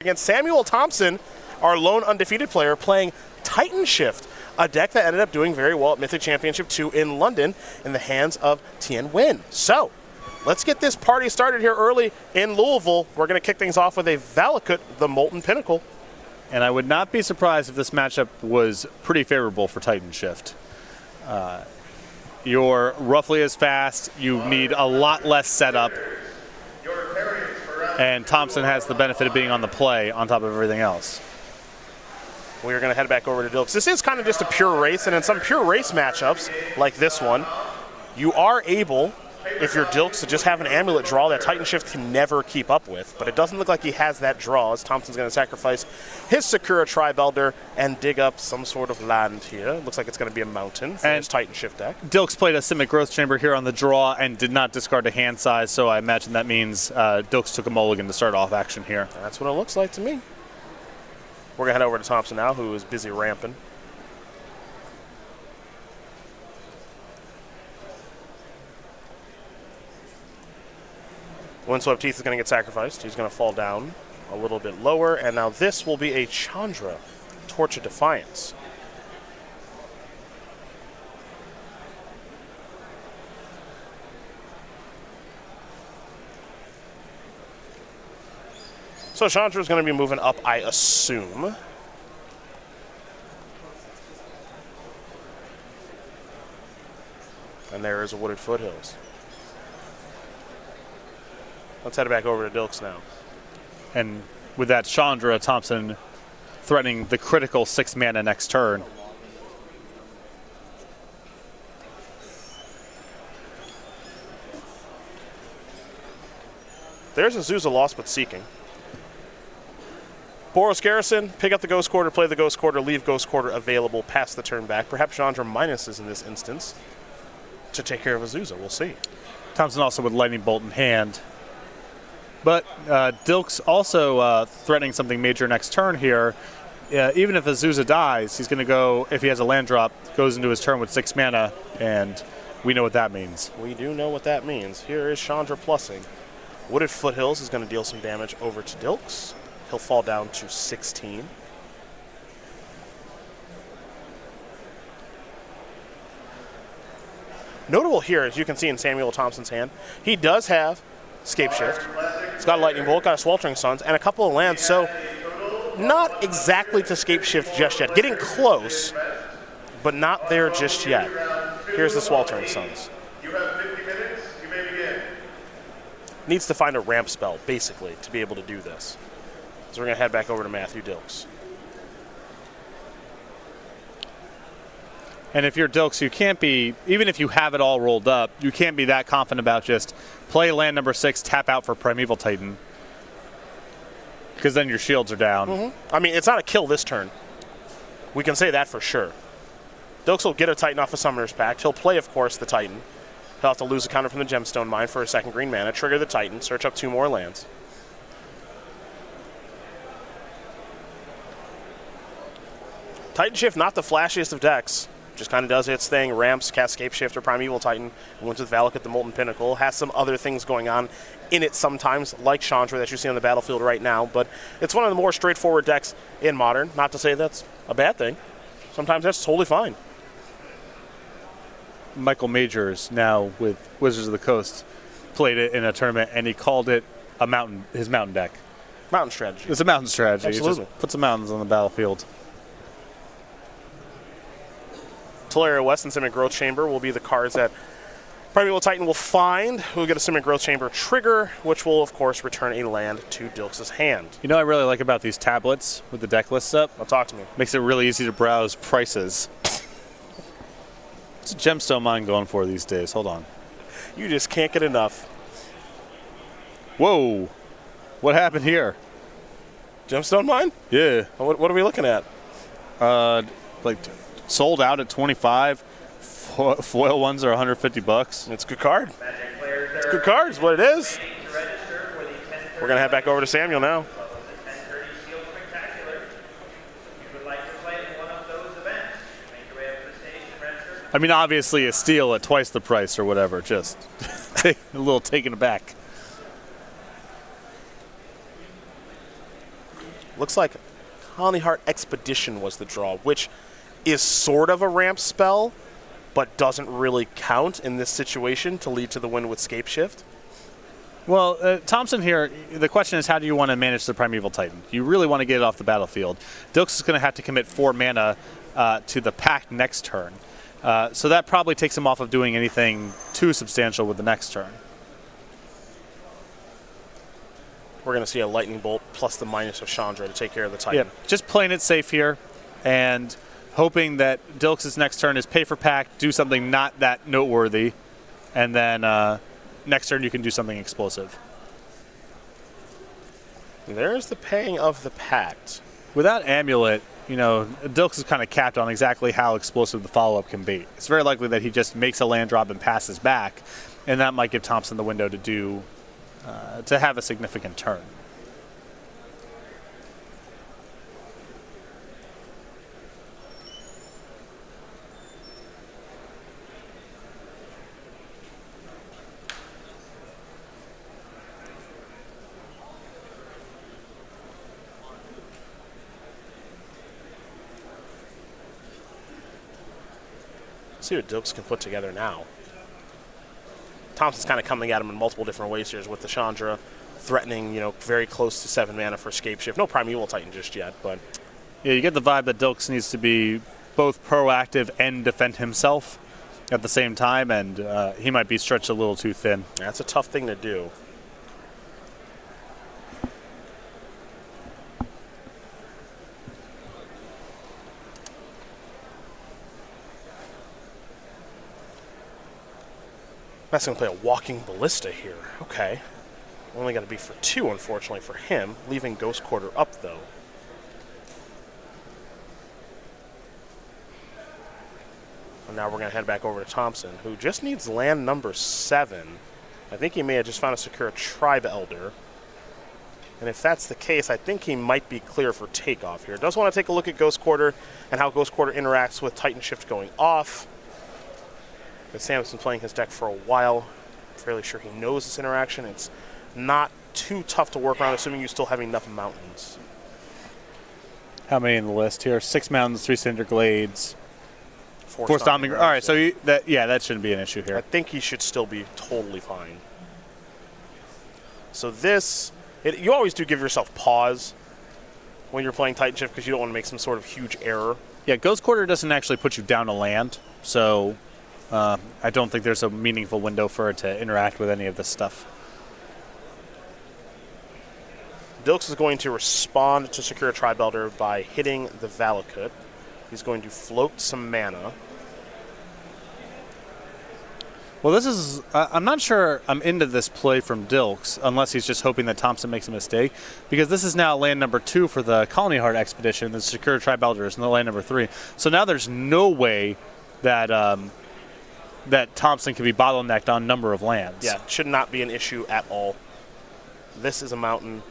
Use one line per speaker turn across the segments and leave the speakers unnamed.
against Samuel Thompson, our lone undefeated player, playing Titan Shift, a deck that ended up doing very well at Mythic Championship 2 in London in the hands of Tien Nguyen. So, let's get this party started here early in Louisville. We're going to kick things off with a Valakut, the Molten Pinnacle.
And I would not be surprised if this matchup was pretty favorable for Titan Shift. You're roughly as fast, you need a lot less setup, and Thompson has the benefit of being on the play on top of everything else.
We are going to head back over to Dilks. This is kind of just a pure race, and in some pure race matchups, like this one, you are able, if you're Dilks, to just have an amulet draw that Titan Shift can never keep up with. But it doesn't look like he has that draw, as Thompson's going to sacrifice his Sakura Tri-Belder and dig up some sort of land here. Looks like it's going to be a mountain for his Titan Shift deck.
Dilks played a Simic Growth Chamber here on the draw and did not discard a hand size, so I imagine that means Dilks took a mulligan to start off action here.
That's what it looks like to me. We're going to head over to Thompson now, who is busy ramping. Windswept Teeth is going to get sacrificed. He's going to fall down a little bit lower, and now this will be a Chandra, Torch of Defiance. So Chandra is going to be moving up, I assume. And there is a Wooded Foothills. Let's head back over to Dilks now.
And with that Chandra, Thompson threatening the critical 6 mana next turn.
There's Azusa Lost but Seeking. Boros Garrison, pick up the Ghost Quarter, play the Ghost Quarter, leave Ghost Quarter available, pass the turn back. Perhaps Chandra minuses in this instance to take care of Azusa. We'll see.
Thompson also with Lightning Bolt in hand. But Dilks also threatening something major next turn here. Even if Azusa dies, he's going to go, if he has a land drop, goes into his turn with 6 mana, and we know what that means.
We do know what that means. Here is Chandra plussing. Wooded Foothills is going to deal some damage over to Dilks. He'll fall down to 16. Notable here, as you can see in Samuel Thompson's hand, he does have Scape Shift. He's got a Lightning Bolt, got a Sweltering Suns, and a couple of lands, so not exactly to Scape Shift just yet. Getting close, but not there just yet. Here's the Sweltering Suns.
You have 50 minutes. You may begin.
Needs to find a ramp spell, basically, to be able to do this. So we're going to head back over to Matthew Dilks.
And if you're Dilks, you can't be, even if you have it all rolled up, you can't be that confident about just play land number 6, tap out for Primeval Titan. Because then your shields are down.
I mean, it's not a kill this turn. We can say that for sure. Dilks will get a Titan off a Summoner's Pact. He'll play, of course, the Titan. He'll have to lose a counter from the Gemstone Mine for a 2nd green mana, trigger the Titan, search up 2 more lands. Titan Shift, not the flashiest of decks. Just kind of does its thing, ramps, casts Scape Shift or Primeval Titan, went with Valakut, the Molten Pinnacle, has some other things going on in it sometimes, like Chandra that you see on the battlefield right now, but it's one of the more straightforward decks in Modern. Not to say that's a bad thing. Sometimes that's totally fine.
Michael Majors, now with Wizards of the Coast, played it in a tournament, and he called it a mountain, his mountain deck.
Mountain strategy.
It's a mountain strategy.
Absolutely.
It just puts some mountains on the battlefield.
Tolaria West and Simic Growth Chamber will be the cards that Primeval Titan will find. We'll get a Simic Growth Chamber trigger, which will, of course, return a land to Dilks' hand.
You know what I really like about these tablets with the deck lists up?
Now talk to me.
Makes it really easy to browse prices. What's a Gemstone Mine going for these days? Hold on.
You just can't get enough.
Whoa. What happened here?
Gemstone Mine?
Yeah.
What are we looking at?
Like sold out at 25. Foil ones are 150 bucks.
It's a good card. It's a good card is what it is. We're going to head back over to Samuel now.
I mean, obviously a steal at twice the price or whatever. Just a little taken aback.
Looks like Colony Heart Expedition was the draw, which is sort of a ramp spell, but doesn't really count in this situation to lead to the win with Scape Shift.
Well, Thompson here, the question is how do you want to manage the Primeval Titan? You really want to get it off the battlefield. Dilks is going to have to commit 4 mana to the Pact next turn. So that probably takes him off of doing anything too substantial with the next turn.
We're going to see a Lightning Bolt plus the minus of Chandra to take care of the Titan.
Yeah, just playing it safe here and hoping that Dilks' next turn is pay for Pact, do something not that noteworthy, and then next turn you can do something explosive.
There's the paying of the Pact.
Without Amulet, you know, Dilks is kind of capped on exactly how explosive the follow-up can be. It's very likely that he just makes a land drop and passes back, and that might give Thompson the window to do to have a significant turn.
Let's see what Dilks can put together now. Thompson's kind of coming at him in multiple different ways here with the Chandra, threatening, you know, very close to 7 mana for Scape Shift. No Primeval Titan just yet, but...
Yeah, you get the vibe that Dilks needs to be both proactive and defend himself at the same time, and he might be stretched a little too thin.
That's a tough thing to do. That's going to play a Walking Ballista here. Okay. Only got to be for 2, unfortunately, for him, leaving Ghost Quarter up, though. And now we're going to head back over to Thompson, who just needs land number 7. I think he may have just found a secure Tribe Elder. And if that's the case, I think he might be clear for takeoff here. Does want to take a look at Ghost Quarter and how Ghost Quarter interacts with Titan Shift going off. But Sam's been playing his deck for a while. I'm fairly sure he knows this interaction. It's not too tough to work around, assuming you still have enough mountains.
How many in the list here? 6 mountains, 3 Cinder Glades,
4
Stomping Grounds. All right, so that shouldn't be an issue here.
I think he should still be totally fine. So this, you always do give yourself pause when you're playing Titan Shift because you don't want to make some sort of huge error.
Yeah, Ghost Quarter doesn't actually put you down to land, so I don't think there's a meaningful window for it to interact with any of this stuff.
Dilks is going to respond to Secure Tribe Elder by hitting the Valakut. He's going to float some mana.
Well, this is... I'm not sure I'm into this play from Dilks, unless he's just hoping that Thompson makes a mistake, because this is now land number 2 for the Colony Heart Expedition. The Secure Tribe Elder is land number 3. So now there's no way that... that Thompson can be bottlenecked on number of lands.
Yeah, should not be an issue at all. This is a mountain.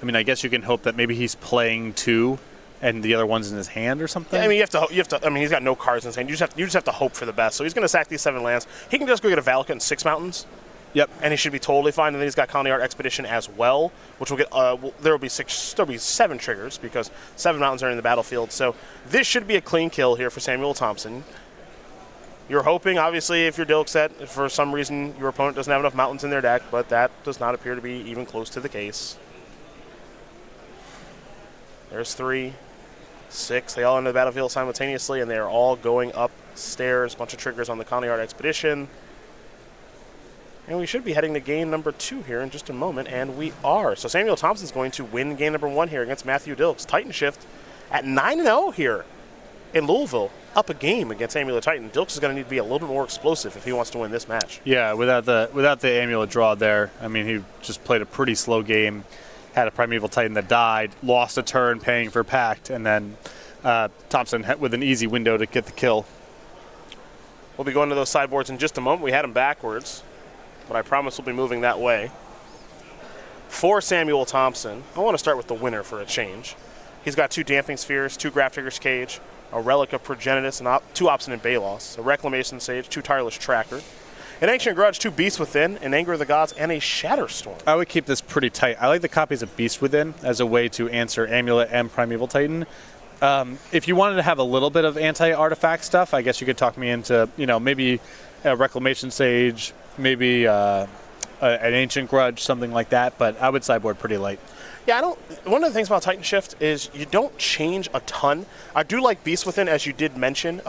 I mean, I guess you can hope that maybe he's playing 2 and the other one's in his hand or something.
Yeah, I mean, you have to. I mean, he's got no cards in his hand. You just have to hope for the best. So he's going to sack these 7 lands. He can just go get a Valakut and 6 mountains.
Yep.
And he should be totally fine. And then he's got Colony Art Expedition as well, which will get. There will be 7 triggers because 7 mountains are in the battlefield. So this should be a clean kill here for Samuel Thompson. You're hoping, obviously, if you're Dilks, that for some reason your opponent doesn't have enough mountains in their deck, but that does not appear to be even close to the case. There's 3, 6. They all enter the battlefield simultaneously, and they are all going upstairs. Bunch of triggers on the Colony Art Expedition. And we should be heading to game number 2 here in just a moment, and we are. So Samuel Thompson's going to win game number 1 here against Matthew Dilks. Titan Shift at 9-0 here in Louisville, up a game against Amulet Titan. Dilks is going to need to be a little bit more explosive if he wants to win this match.
Yeah, without the Amulet draw there, I mean, he just played a pretty slow game, had a Primeval Titan that died, lost a turn paying for Pact, and then Thompson with an easy window to get the kill.
We'll be going to those sideboards in just a moment. We had them backwards, but I promise we'll be moving that way. For Samuel Thompson, I want to start with the winner for a change. He's got 2 Damping Spheres, 2 Grafdigger's Cage, a Relic of Progenitus, and 2 Obstinate Balos, a Reclamation Sage, 2 Tireless Tracker. An Ancient Grudge, 2 Beasts Within, an Anger of the Gods, and a Shatterstorm.
I would keep this pretty tight. I like the copies of Beast Within as a way to answer Amulet and Primeval Titan. If you wanted to have a little bit of anti-artifact stuff, I guess you could talk me into, maybe a Reclamation Sage, maybe an Ancient Grudge, something like that. But I would sideboard pretty light.
Yeah, one of the things about Titan Shift is you don't change a ton. I do like Beast Within, as you did mention.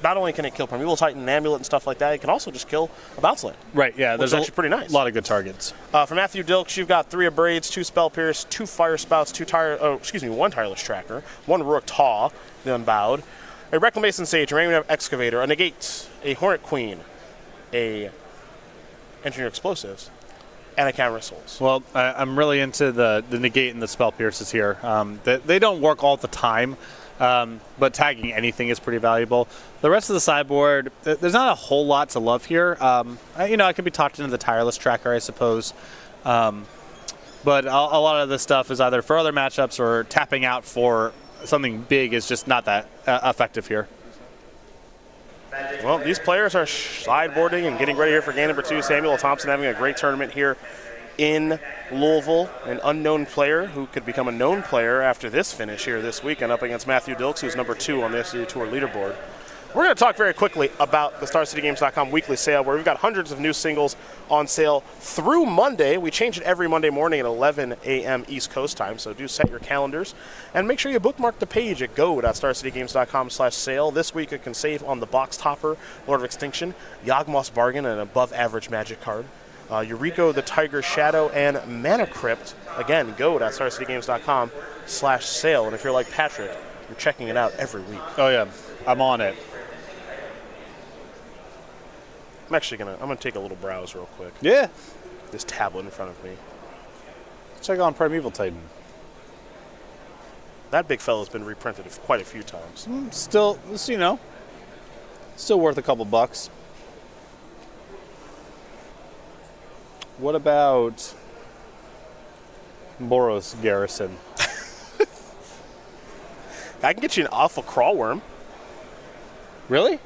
Not only can it kill Primeval Titan, Amulet, and stuff like that, it can also just kill a Bounce Land.
Right, yeah.
There's actually pretty nice.
A lot of good targets.
For Matthew Dilks, you've got 3 Abrades, 2 Spell Pierce, 2 Fire Spouts, 1 Tireless Tracker, 1 Rook Taw, the Unbowed, a Reclamation Sage, a Random Excavator, a Negate, a Hornet Queen, a Engineer Explosives, and a Camera Souls.
Well, I'm really into the Negate and the Spell Pierces here. They don't work all the time, but tagging anything is pretty valuable. The rest of the sideboard, there's not a whole lot to love here. I could be talked into the Tireless Tracker, I suppose. But a lot of this stuff is either for other matchups or tapping out for something big is just not that effective here.
Well, these players are sideboarding and getting ready here for game number 2. Samuel Thompson having a great tournament here in Louisville, an unknown player who could become a known player after this finish here this weekend up against Matthew Dilks, who's number 2 on the SCG Tour leaderboard. We're going to talk very quickly about the StarCityGames.com weekly sale, where we've got hundreds of new singles on sale through Monday. We change it every Monday morning at 11 a.m. East Coast time, so do set your calendars. And make sure you bookmark the page at go.starcitygames.com/sale. This week you can save on the Box Topper, Lord of Extinction, Yawgmoth's Bargain, an above-average Magic card, Yuriko the Tiger Shadow, and Mana Crypt. Again, go.starcitygames.com/sale. And if you're like Patrick, you're checking it out every week.
Oh, yeah. I'm on it.
I'm gonna take a little browse real quick.
Yeah.
This tablet in front of me.
Check on Primeval Titan.
That big fella's been reprinted quite a few times.
Still worth a couple bucks. What about Boros Garrison?
I can get you an Alpha Crawworm.
Really?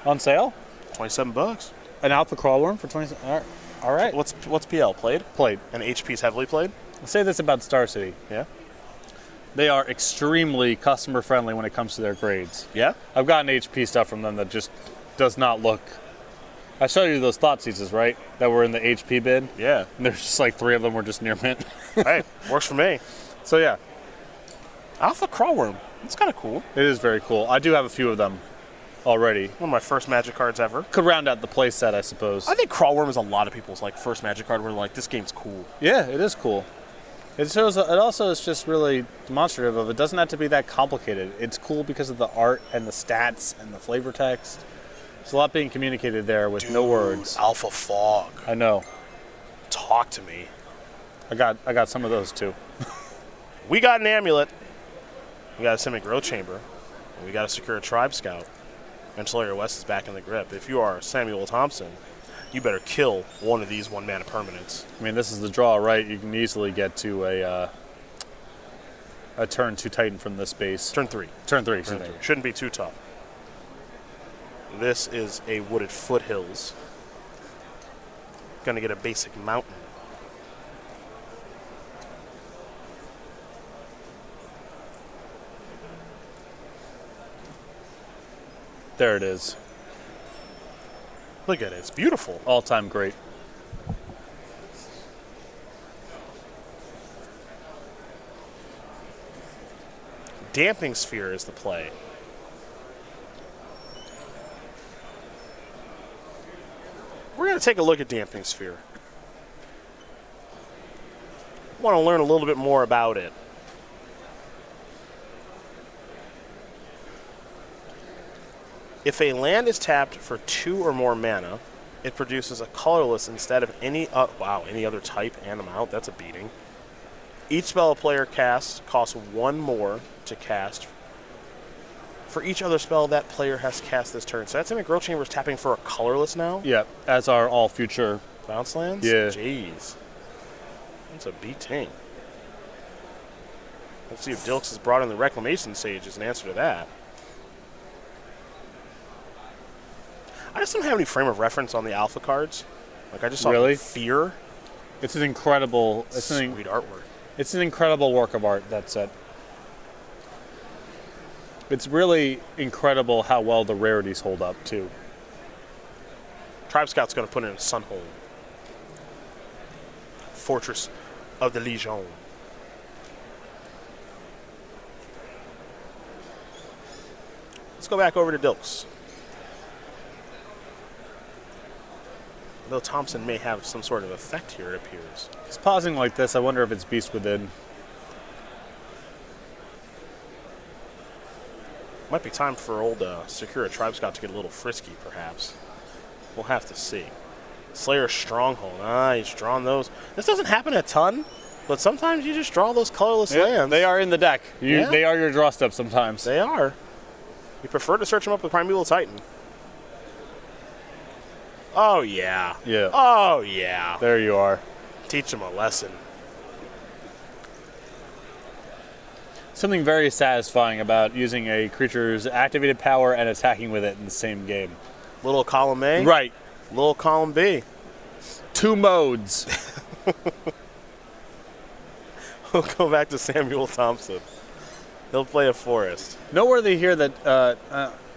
On sale?
$27.
An Alpha Crawworm for 20. All right.
What's PL played?
Played.
And HP's heavily played?
I'll say this about Star City.
Yeah.
They are extremely customer friendly when it comes to their grades.
Yeah.
I've gotten HP stuff from them that just does not look. I showed you those thought seizes, right? That were in the HP bid.
Yeah.
And there's just like 3 of them were just near mint.
Hey, works for me.
So yeah,
Alpha Crawworm. That's kind of cool.
it is very cool. I do have a few of them already.
One of my first Magic cards ever.
Could round out the play set, I suppose.
I think Crawworm is a lot of people's first Magic card where they're like, this game's cool.
Yeah, it is cool. It shows. It also is just really demonstrative of it doesn't have to be that complicated. It's cool because of the art and the stats and the flavor text. There's a lot being communicated there with no words.
Alpha Fog.
I know.
Talk to me.
I got some of those too.
We got an Amulet. We got a Simic Growth Chamber. And we got to secure a Tribe Scout. And Solaria West is back in the grip. If you are Samuel Thompson, you better kill one of these 1-mana permanents.
I mean, this is the draw, right? You can easily get to a turn 2 Titan from this base.
Turn 3.
Turn 3.
Turn 3. Shouldn't be too tough. This is a Wooded Foothills. Gonna get a basic mountain.
There it is.
Look at it. It's beautiful.
All-time great.
Damping Sphere is the play. We're going to take a look at Damping Sphere. Want to learn a little bit more about it. If a land is tapped for 2 or more mana, it produces a colorless instead of any other type and amount. That's a beating. Each spell a player casts costs 1 more to cast for each other spell that player has cast this turn. So that's Simic Growth Chamber is tapping for a colorless now?
Yeah, as are all future
Bounce lands?
Yeah.
Jeez. That's a beating. Let's see if Dilks has brought in the Reclamation Sage as an answer to that. I just don't have any frame of reference on the alpha cards. Like I just saw
Really?
Fear.
It's an incredible.
Sweet artwork.
It's an incredible work of art, that set. It's really incredible how well the rarities hold up, too.
Tribe Scout's going to put in Sunhold. Fortress of the Legion. Let's go back over to Dilks. Though Thompson may have some sort of effect here, it appears.
He's pausing like this. I wonder if it's Beast Within.
Might be time for old Sakura Tribe Scout to get a little frisky, perhaps. We'll have to see. Slayer Stronghold. He's drawn those. This doesn't happen a ton, but sometimes you just draw those colorless lands.
They are in the deck.
Yeah.
They are your draw steps sometimes.
They are. You prefer to search them up with Primeval Titan. Oh, yeah.
Yeah.
Oh, yeah.
There you are.
Teach them a lesson.
Something very satisfying about using a creature's activated power and attacking with it in the same game.
Little column A.
Right.
Little column B.
2 modes.
We'll go back to Samuel Thompson. He'll play a forest.
Noteworthy here that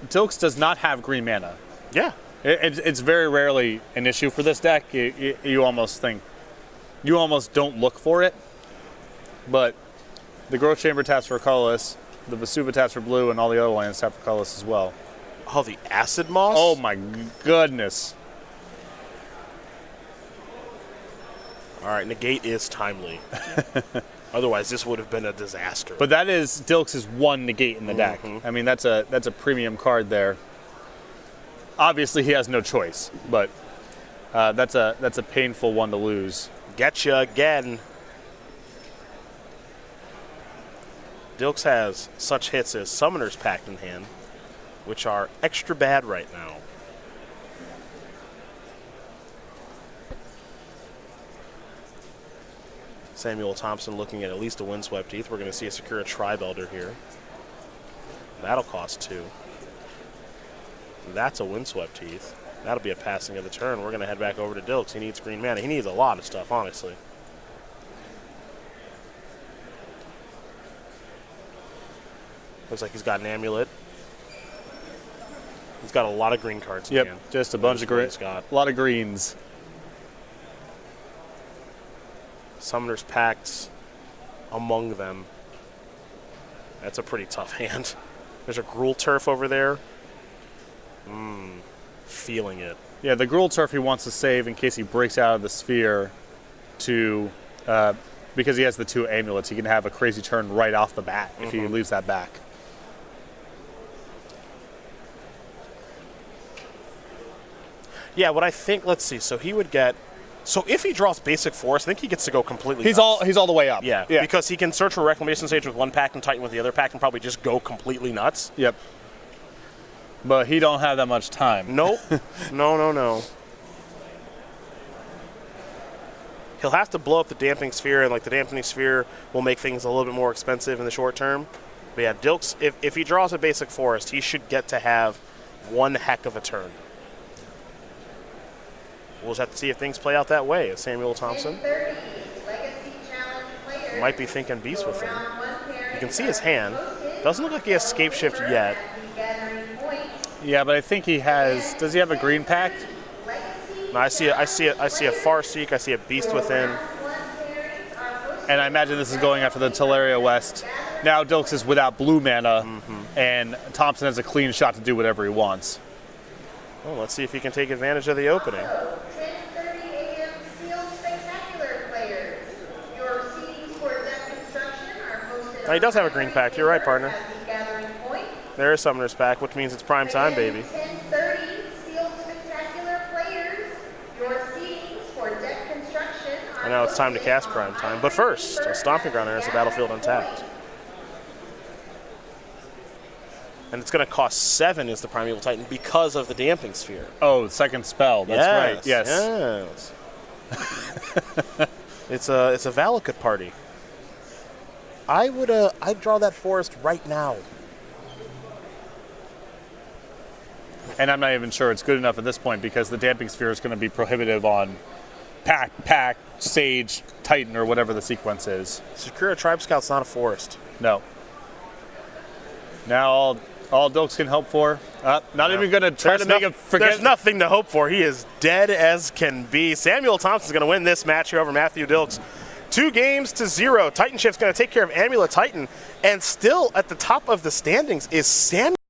Dilks does not have green mana.
Yeah.
It's very rarely an issue for this deck. You almost don't look for it. But the Growth Chamber taps for colorless, the Vesuva taps for blue, and all the other lands tap for colorless as well.
Oh, the Acid Moss?
Oh my goodness.
All right, negate is timely. Otherwise, this would have been a disaster.
But that is Dilks' one negate in the deck. I mean, that's a premium card there. Obviously, he has no choice, but that's a painful one to lose.
Getcha again. Dilks has such hits as Summoner's Pact in hand, which are extra bad right now. Samuel Thompson looking at least a Windswept Heath. We're going to see a Sakura Tribe Elder here. That'll cost 2. That's a Windswept Heath. That'll be a passing of the turn. We're going to head back over to Dilks. He needs green mana. He needs a lot of stuff, honestly. Looks like he's got an amulet. He's got a lot of green cards in hand.
Just a bunch of green.
A
lot of greens.
Summoner's Pact among them. That's a pretty tough hand. There's a Gruul Turf over there. Feeling it.
Yeah, the Gruul Turf he wants to save in case he breaks out of the sphere to, because he has the 2 amulets, he can have a crazy turn right off the bat if he leaves that back.
Yeah, what I think, let's see, so he would get, so if he draws basic force, I think he gets to go completely
He's
nuts.
all the way up.
Yeah, because he can search for Reclamation Stage with one pack and Titan with the other pack and probably just go completely nuts.
Yep. But he don't have that much time.
Nope. No. He'll have to blow up the Dampening Sphere, and like the Dampening Sphere will make things a little bit more expensive in the short term. But yeah, Dilks, if he draws a basic forest, he should get to have one heck of a turn. We'll just have to see if things play out that way. Samuel Thompson might be thinking Beast with him. You can see his hand. Doesn't look like he has Scape Shift yet.
Yeah, but I think he has. Does he have a green pact?
No, I see a Farseek. I see a Beast Within.
And I imagine this is going after the Teleria West. Now Dilks is without blue mana, and Thompson has a clean shot to do whatever he wants.
Well, let's see if he can take advantage of the opening.
10:30 a.m. Sealed Spectacular players. Your seedings for deck construction are posted.
Now, he does have a green pack. You're right, partner.
at the gathering point.
There is Summoner's Pack, which means it's prime time, baby.
10:30 Sealed Spectacular players. Your seedings for deck construction are
And now it's time to
posted
cast
on
prime time. But first, a Stomping Ground enters the battlefield untapped. And it's going to cost 7 is the Primeval Titan because of the Damping Sphere.
Oh, second spell. That's right. Yes.
It's a Valakut party. I'd draw that forest right now.
And I'm not even sure it's good enough at this point because the damping sphere is going to be prohibitive on Pack, Sage, Titan, or whatever the sequence is.
Sakura Tribe Scout's not a forest.
No. Now all Dilks can hope for. Not even going to try to make him forget.
There's nothing to hope for. He is dead as can be. Samuel Thompson's going to win this match here over Matthew Dilks. 2-0. Titan Shift's going to take care of Amulet Titan. And still at the top of the standings is Samuel